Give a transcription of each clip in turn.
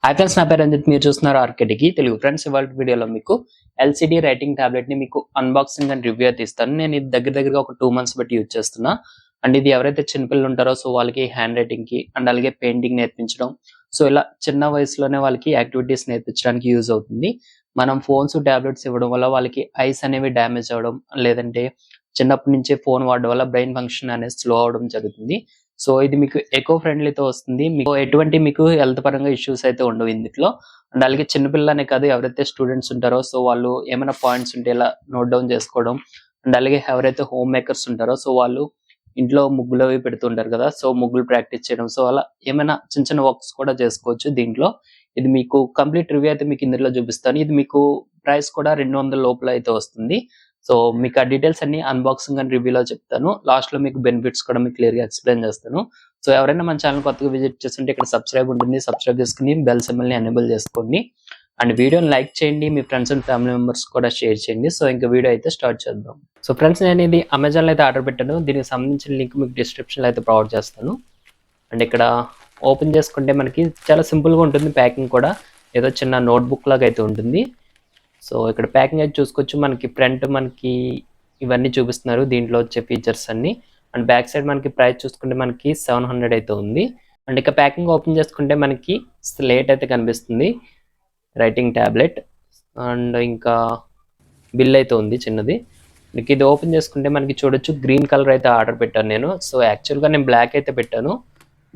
Hi friends, నా పేరు రంజిత్. మీరు చూస్తున్నారు ఆర్కేటీకి తెలుగు. ఫ్రెండ్స్, ఇవాళ వీడియోలో మీకు ఎల్సిడి రైటింగ్ టాబ్లెట్ ని మీకు అన్బాక్సింగ్ అండ్ రివ్యూ అయితే ఇస్తాను. నేను ఇది దగ్గరగా ఒక 2 months బట్టి యూజ్ చేస్తున్నా. అండ్ ఇది ఎవరైతే చిన్నపిల్లలు ఉంటారో సో వాళ్ళకి హ్యాండ్ రైటింగ్ కి అండ్ అలాగే పెయింటింగ్ నేర్పించడం, సో ఇలా చిన్న వయసులోనే వాళ్ళకి యాక్టివిటీస్ నేర్పించడానికి యూజ్ అవుతుంది. మనం ఫోన్స్ టాబ్లెట్స్ ఇవ్వడం వల్ల వాళ్ళకి ఐస్ అనేవి డ్యామేజ్ అవ్వడం, లేదంటే చిన్నప్పటి నుంచే ఫోన్ వాడడం వల్ల బ్రెయిన్ ఫంక్షన్ అనేది స్లో అవడం జరుగుతుంది. సో ఇది మీకు ఎకో ఫ్రెండ్లీతో వస్తుంది. మీకు ఎటువంటి మీకు హెల్త్ పరంగా ఇష్యూస్ అయితే ఉండవు ఇందులో. అండ్ అలాగే చిన్నపిల్లలనే కాదు, ఎవరైతే స్టూడెంట్స్ ఉంటారో సో వాళ్ళు ఏమైనా పాయింట్స్ ఉంటే ఇలా నోట్ డౌన్ చేసుకోవడం, అండ్ అలాగే ఎవరైతే హోమ్ మేకర్స్ ఉంటారో సో వాళ్ళు ఇంట్లో ముగ్గులు అవి పెడుతుంటారు కదా, సో ముగ్గులు ప్రాక్టీస్ చేయడం, సో అలా ఏమైనా చిన్న చిన్న వర్క్స్ కూడా చేసుకోవచ్చు దీంట్లో. ఇది మీకు కంప్లీట్ రివ్యూ అయితే మీకు ఇందులో చూపిస్తాను. ఇది మీకు ప్రైస్ కూడా 200 లోపల అయితే వస్తుంది. సో మీకు ఆ డీటెయిల్స్ అన్ని అన్బాక్సింగ్ అండ్ రివ్యూలో చెప్తాను. లాస్ట్ లో మీకు బెనిఫిట్స్ కూడా మీకు క్లియర్ గా ఎక్స్ప్లెయిన్ చేస్తాను. సో ఎవరైనా మన ఛానల్ కొత్తగా విజిట్ చేస్తుంటే ఇక్కడ సబ్స్క్రైబ్ ఉంటుంది, సబ్స్క్రైబ్ చేసుకుని బెల్ సింబల్ ని ఎనేబుల్ చేసుకోండి. అండ్ వీడియోని లైక్ చేయండి, మీ ఫ్రెండ్స్ అండ్ ఫ్యామిలీ మెంబర్స్ కూడా షేర్ చేయండి. సో ఇంకా వీడియో అయితే స్టార్ట్ చేద్దాం. సో ఫ్రెండ్స్, నేను ఇది అమెజాన్లో అయితే ఆర్డర్ పెట్టాను. దీనికి సంబంధించిన లింక్ మీకు డిస్క్రిప్షన్లో అయితే ప్రొవైడ్ చేస్తాను. అండ్ ఇక్కడ ఓపెన్ చేసుకుంటే మనకి చాలా సింపుల్గా ఉంటుంది. ప్యాకింగ్ కూడా ఏదో చిన్న నోట్బుక్ లాగా అయితే ఉంటుంది. సో ఇక్కడ ప్యాకింగ్ అయితే చూసుకోవచ్చు. మనకి ఫ్రంట్ మనకి ఇవన్నీ చూపిస్తున్నారు, దీంట్లో వచ్చే ఫీచర్స్ అన్ని. అండ్ బ్యాక్ సైడ్ మనకి ప్రైస్ చూసుకుంటే మనకి 700 అయితే ఉంది. అండ్ ఇక ప్యాకింగ్ ఓపెన్ చేసుకుంటే మనకి స్లేట్ అయితే కనిపిస్తుంది, రైటింగ్ ట్యాబ్లెట్. అండ్ ఇంకా బిల్ అయితే ఉంది చిన్నది. మీకు ఇది ఓపెన్ చేసుకుంటే మనకి చూడొచ్చు గ్రీన్ కలర్ అయితే ఆర్డర్ పెట్టాను నేను. సో యాక్చువల్గా నేను బ్లాక్ అయితే పెట్టాను,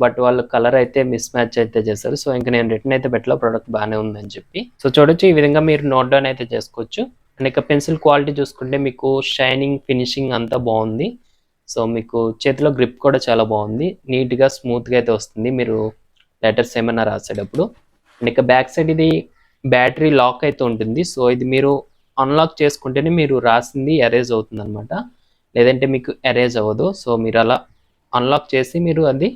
బట్ వాళ్ళు కలర్ అయితే మిస్ మ్యాచ్ అయితే చేశారు. సో ఇంకా నేను రిటర్న్ అయితే పెట్టలో, ప్రోడక్ట్ బాగానే ఉందని చెప్పి. సో చూడొచ్చు ఈ విధంగా మీరు నోట్ డౌన్ అయితే చేసుకోవచ్చు. అండ్ ఇక పెన్సిల్ క్వాలిటీ చూసుకుంటే మీకు షైనింగ్, ఫినిషింగ్ అంతా బాగుంది. సో మీకు చేతిలో గ్రిప్ కూడా చాలా బాగుంది, నీట్గా స్మూత్గా అయితే వస్తుంది మీరు లెటర్స్ ఏమైనా రాసేటప్పుడు. అండ్ ఇక బ్యాక్ సైడ్ ఇది బ్యాటరీ లాక్ అయితే ఉంటుంది. సో ఇది మీరు అన్లాక్ చేసుకుంటేనే మీరు రాసింది ఎరేజ్ అవుతుంది అనమాట, లేదంటే మీకు ఎరేజ్ అవ్వదు. సో మీరు అలా అన్లాక్ చేసి మీరు అది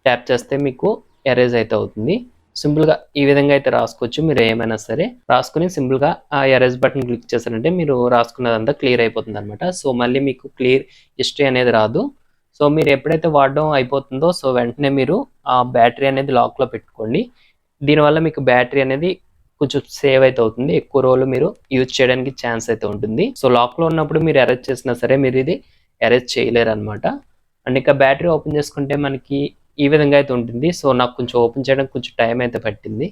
ట్యాప్ చేస్తే మీకు ఎరేజ్ అయితే అవుతుంది. సింపుల్గా ఈ విధంగా అయితే రాసుకోవచ్చు. మీరు ఏమైనా సరే రాసుకుని సింపుల్గా ఆ ఎరేజ్ బటన్ క్లిక్ చేశారంటే మీరు రాసుకున్నదంతా క్లియర్ అయిపోతుంది అనమాట. సో మళ్ళీ మీకు క్లియర్ హిస్టరీ అనేది రాదు. సో మీరు ఎప్పుడైతే వాడడం అయిపోతుందో సో వెంటనే మీరు ఆ బ్యాటరీ అనేది లాక్లో పెట్టుకోండి. దీనివల్ల మీకు బ్యాటరీ అనేది కొంచెం సేవ్ అయితే అవుతుంది, ఎక్కువ రోజులు మీరు యూజ్ చేయడానికి ఛాన్స్ అయితే ఉంటుంది. సో లాక్లో ఉన్నప్పుడు మీరు ఎరేజ్ చేసినా సరే మీరు ఇది ఎరేజ్ చేయలేరు అనమాట. అండ్ ఇక బ్యాటరీ ఓపెన్ చేసుకుంటే మనకి ఈ విధంగా అయితే ఉంటుంది. సో నాకు కొంచెం ఓపెన్ చేయడానికి కొంచెం టైం అయితే పట్టింది,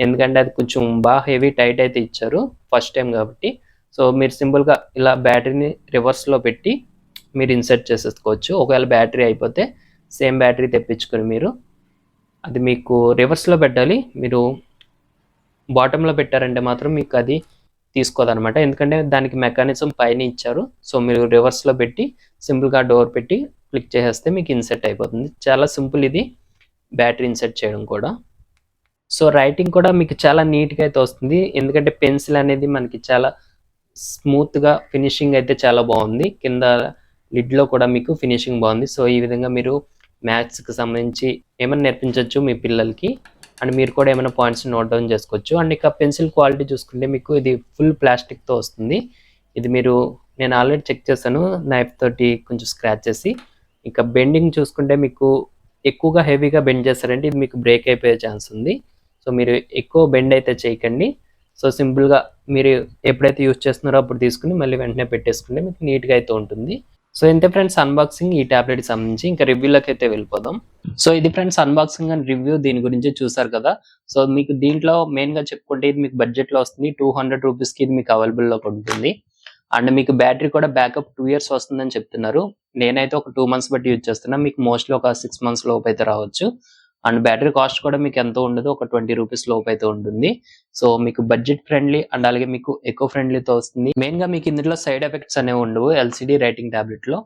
ఎందుకంటే అది కొంచెం బాగా హెవీ టైట్ అయితే ఇచ్చారు ఫస్ట్ టైం కాబట్టి. సో మీరు సింపుల్గా ఇలా బ్యాటరీని రివర్స్లో పెట్టి మీరు ఇన్సర్ట్ చేసేసుకోవచ్చు. ఒకవేళ బ్యాటరీ అయిపోతే సేమ్ బ్యాటరీ తెప్పించుకొని మీరు అది మీకు రివర్స్లో పెట్టాలి. మీరు బాటంలో పెట్టారంటే మాత్రం మీకు అది తీసుకోదనమాట, ఎందుకంటే దానికి మెకానిజం పైన ఇచ్చారు. సో మీరు రివర్స్లో పెట్టి సింపుల్గా డోర్ పెట్టి క్లిక్ చేసేస్తే మీకు ఇన్సెట్ అయిపోతుంది. చాలా సింపుల్ ఇది బ్యాటరీ ఇన్సెట్ చేయడం కూడా. సో రైటింగ్ కూడా మీకు చాలా నీట్గా అయితే వస్తుంది, ఎందుకంటే పెన్సిల్ అనేది మనకి చాలా స్మూత్గా ఫినిషింగ్ అయితే చాలా బాగుంది. కింద లిడ్లో కూడా మీకు ఫినిషింగ్ బాగుంది. సో ఈ విధంగా మీరు మ్యాథ్స్కి సంబంధించి ఏమైనా నేర్పించవచ్చు మీ పిల్లలకి. అండ్ మీరు కూడా ఏమైనా పాయింట్స్ నోట్ డౌన్ చేసుకోవచ్చు. అండ్ ఇక పెన్సిల్ క్వాలిటీ చూసుకుంటే మీకు ఇది ఫుల్ ప్లాస్టిక్తో వస్తుంది. ఇది మీరు నేను ఆల్రెడీ చెక్ చేశాను నైఫ్ తోటి కొంచెం స్క్రాచ్ చేసి. ఇక బెండింగ్ చూసుకుంటే మీకు ఎక్కువగా హెవీగా బెండ్ చేస్తారంటే ఇది మీకు బ్రేక్ అయిపోయే ఛాన్స్ ఉంది. సో మీరు ఎక్కువ బెండ్ అయితే చేయకండి. సో సింపుల్గా మీరు ఎప్పుడైతే యూజ్ చేస్తున్నారో అప్పుడు తీసుకుని మళ్ళీ వెంటనే పెట్టేసుకుంటే మీకు నీట్గా అయితే ఉంటుంది. సో ఇంతే ఫ్రెండ్స్ అన్బాక్సింగ్ ఈ ట్యాబ్లెట్కి సంబంధించి. ఇంకా రివ్యూలోకి అయితే వెళ్ళిపోదాం. సో ఇది ఫ్రెండ్స్ అన్బాక్సింగ్ అండ్ రివ్యూ దీని గురించి చూసారు కదా. సో మీకు దీంట్లో మెయిన్గా చెప్పుకుంటే ఇది మీకు బడ్జెట్లో వస్తుంది. 200 రూపీస్కి ఇది మీకు అవైలబుల్లో ఉంటుంది. అండ్ మీకు బ్యాటరీ కూడా బ్యాకప్ 2 years వస్తుందని చెప్తున్నారు. నేనైతే ఒక 2 months బట్టి యూజ్ చేస్తున్నా, మీకు మోస్ట్లీ ఒక 6 months లోపు అయితే రావచ్చు. అండ్ బ్యాటరీ కాస్ట్ కూడా మీకు ఎంతో ఉండదు, ఒక 20 రూపీస్ లోపు అయితే ఉంటుంది. సో మీకు బడ్జెట్ ఫ్రెండ్లీ అండ్ అలాగే మీకు ఎకో ఫ్రెండ్లీతో వస్తుంది. మెయిన్ గా మీకు ఇందులో సైడ్ ఎఫెక్ట్స్ అనేవి ఉండవు ఎల్సిడి రైటింగ్ టాబ్లెట్ లో.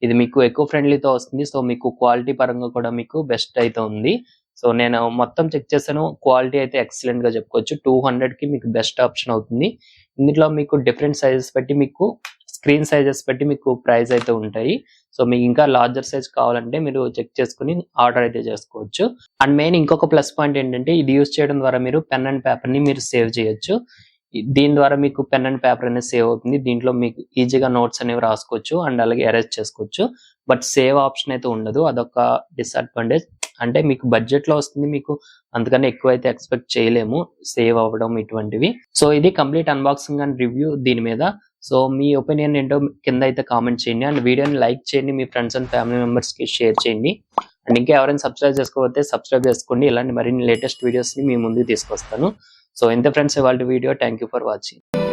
ఇది మీకు ఎకో ఫ్రెండ్లీతో వస్తుంది. సో మీకు క్వాలిటీ పరంగా కూడా మీకు బెస్ట్ అయితే ఉంది. సో నేను మొత్తం చెక్ చేశాను, క్వాలిటీ అయితే ఎక్సలెంట్ గా చెప్పుకోవచ్చు. 200కి మీకు బెస్ట్ ఆప్షన్ అవుతుంది. ఇందులో మీకు డిఫరెంట్ సైజెస్ బట్టి మీకు స్క్రీన్ సైజెస్ బట్టి మీకు ప్రైస్ అయితే ఉంటాయి. సో మీకు ఇంకా లార్జర్ సైజ్ కావాలంటే మీరు చెక్ చేసుకుని ఆర్డర్ అయితే చేసుకోవచ్చు. అండ్ మెయిన్ ఇంకొక ప్లస్ పాయింట్ ఏంటంటే ఇది యూజ్ చేయడం ద్వారా మీరు పెన్ అండ్ పేపర్ ని మీరు సేవ్ చేయొచ్చు. దీని ద్వారా మీకు పెన్ అండ్ పేపర్ అనేది సేవ్ అవుతుంది. దీంట్లో మీకు ఈజీగా నోట్స్ అనేవి రాసుకోవచ్చు అండ్ అలాగే అరేంజ్ చేసుకోవచ్చు. బట్ సేవ్ ఆప్షన్ అయితే ఉండదు, అదొక డిసడ్వాంటేజ్. అంటే మీకు బడ్జెట్ లో వస్తుంది, మీకు అంతకన్నా ఎక్కువ అయితే ఎక్స్పెక్ట్ చేయలేము సేవ్ అవ్వడం ఇటువంటివి. సో ఇది కంప్లీట్ అన్బాక్సింగ్ అండ్ రివ్యూ దీని మీద. సో మీ ఒపీనియన్ ఏంటో కింద అయితే కామెంట్ చేయండి, అండ్ వీడియోని లైక్ చేయండి, మీ ఫ్రెండ్స్ అండ్ ఫ్యామిలీ మెంబర్స్ కి షేర్ చేయండి. అండ్ ఇంకా ఎవరైనా సబ్స్క్రైబ్ చేసుకోకపోతే సబ్స్క్రైబ్ చేసుకోండి, ఇలాంటి మరిన్ని లేటెస్ట్ వీడియోస్ ని మీ ముందుకు తీసుకొస్తాను. సో ఇంత ఫ్రెండ్స్ ఇవాళ video. Thank you for watching.